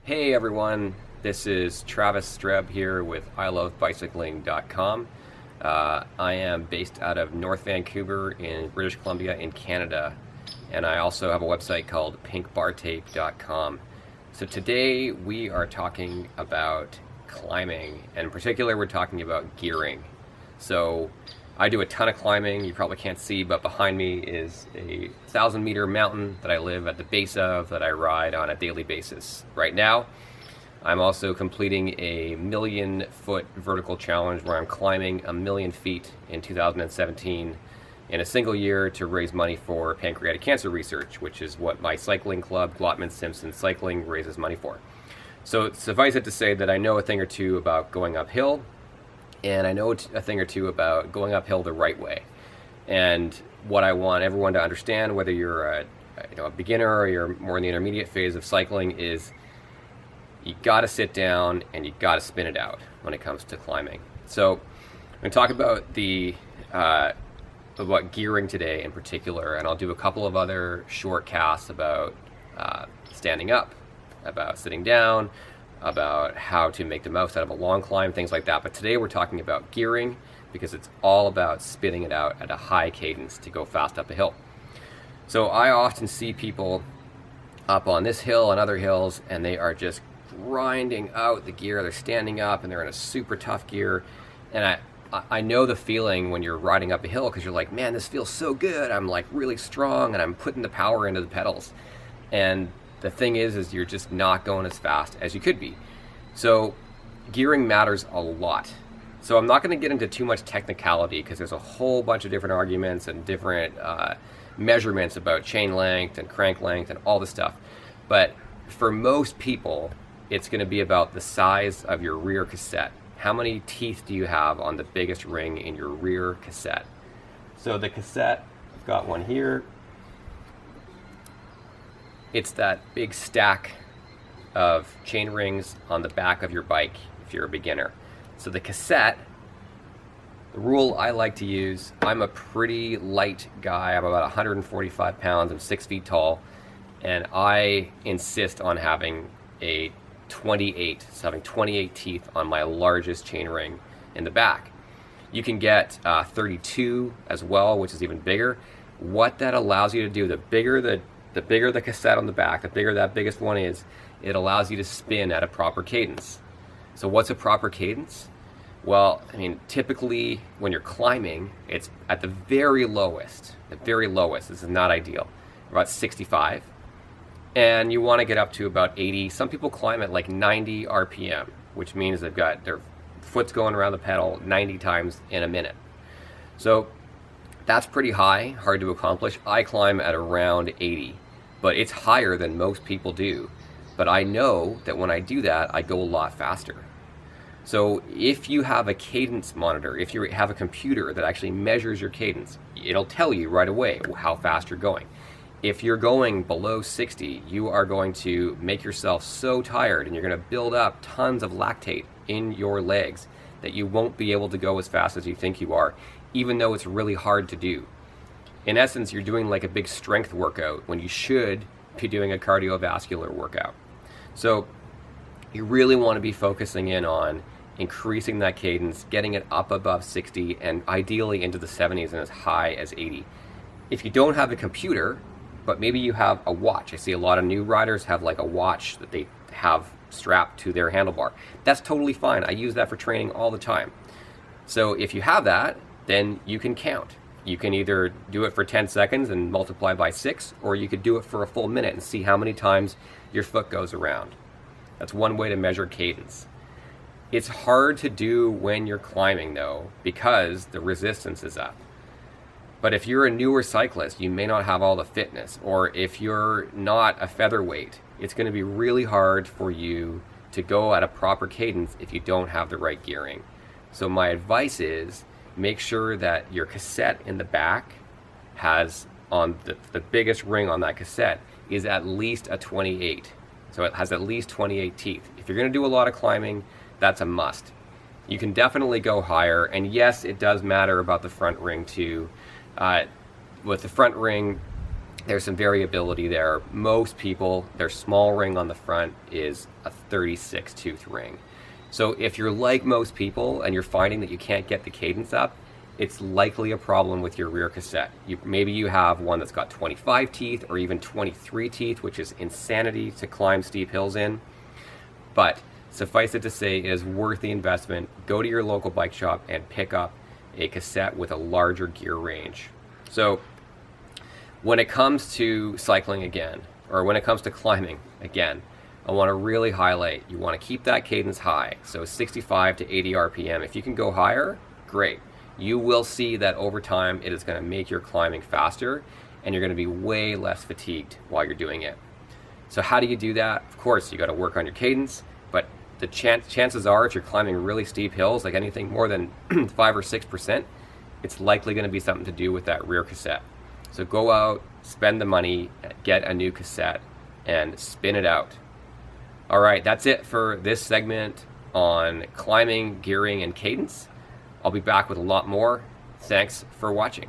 Hey everyone, this is Travis Streb here with iLoveBicycling.com. I am based out of North Vancouver in British Columbia in Canada, and I also have a website called pinkbartape.com. So today we are talking about climbing, and in particular we're talking about gearing. So I do a ton of climbing. You probably can't see, but behind me is a 1,000-meter mountain that I live at the base of, that I ride on a daily basis. Right now, I'm also completing a 1,000,000-foot vertical challenge where I'm climbing 1,000,000 feet in 2017 in a single year to raise money for pancreatic cancer research, which is what my cycling club, Glotman-Simpson Cycling, raises money for. So suffice it to say that I know a thing or two about going uphill, and I know a thing or two about going uphill the right way. And what I want everyone to understand, whether you're a beginner or you're more in the intermediate phase of cycling, is you got to sit down and you got to spin it out when it comes to climbing. So I'm going to talk about gearing today in particular, and I'll do a couple of other short casts about standing up, about sitting down, about how to make the most out of a long climb, things like that. But today we're talking about gearing because it's all about spinning it out at a high cadence to go fast up a hill. So I often see people up on this hill and other hills, and they are just grinding out the gear. They're standing up and they're in a super tough gear. And I know the feeling when you're riding up a hill, because you're like, man, this feels so good. I'm like really strong and I'm putting the power into the pedals. And the thing is you're just not going as fast as you could be. So gearing matters a lot. So I'm not going to get into too much technicality because there's a whole bunch of different arguments and different measurements about chain length and crank length and all this stuff. But for most people, it's going to be about the size of your rear cassette. How many teeth do you have on the biggest ring in your rear cassette? So the cassette, I've got one here. It's that big stack of chain rings on the back of your bike if you're a beginner. So the cassette, the rule I like to use, I'm a pretty light guy. I'm about 145 pounds. I'm 6 feet tall. And I insist on having a 28, so having 28 teeth on my largest chain ring in the back. You can get 32 as well, which is even bigger. What that allows you to do, the bigger the cassette on the back, the bigger that biggest one is, it allows you to spin at a proper cadence. So what's a proper cadence? Well, I mean, typically when you're climbing, it's at the very lowest. This is not ideal, about 65. And you want to get up to about 80. Some people climb at like 90 RPM, which means they've got their foot's going around the pedal 90 times in a minute. So that's pretty high, hard to accomplish. I climb at around 80, but it's higher than most people do. But I know that when I do that, I go a lot faster. So if you have a cadence monitor, if you have a computer that actually measures your cadence, it'll tell you right away how fast you're going. If you're going below 60, you are going to make yourself so tired and you're going to build up tons of lactate in your legs that you won't be able to go as fast as you think you are, even though it's really hard to do. In essence, you're doing like a big strength workout when you should be doing a cardiovascular workout. So you really want to be focusing in on increasing that cadence, getting it up above 60, and ideally into the 70s and as high as 80. If you don't have a computer, but maybe you have a watch. I see a lot of new riders have like a watch that they have strapped to their handlebar. That's totally fine. I use that for training all the time. So if you have that, then you can count. You can either do it for 10 seconds and multiply by 6, or you could do it for a full minute and see how many times your foot goes around. That's one way to measure cadence. It's hard to do when you're climbing though, because the resistance is up. But if you're a newer cyclist, you may not have all the fitness, or if you're not a featherweight, it's going to be really hard for you to go at a proper cadence if you don't have the right gearing. So my advice is make sure that your cassette in the back has, on the biggest ring on that cassette, is at least a 28. So it has at least 28 teeth. If you're going to do a lot of climbing, that's a must. You can definitely go higher, and yes, it does matter about the front ring too. With the front ring, There's some variability there. Most people, their small ring on the front is a 36 tooth ring. So if you're like most people and you're finding that you can't get the cadence up, it's likely a problem with your rear cassette. Maybe you have one that's got 25 teeth or even 23 teeth, which is insanity to climb steep hills in. But suffice it to say, it is worth the investment. Go to your local bike shop and pick up a cassette with a larger gear range. So when it comes to cycling again, or when it comes to climbing again, I want to really highlight, you want to keep that cadence high. So 65 to 80 RPM. If you can go higher, great. You will see that over time it is going to make your climbing faster and you're going to be way less fatigued while you're doing it. So how do you do that? Of course, you got to work on your cadence, but the chances are if you're climbing really steep hills, like anything more than 5 or 6%, it's likely going to be something to do with that rear cassette. So go out, spend the money, get a new cassette, and spin it out. All right, that's it for this segment on climbing, gearing, and cadence. I'll be back with a lot more. Thanks for watching.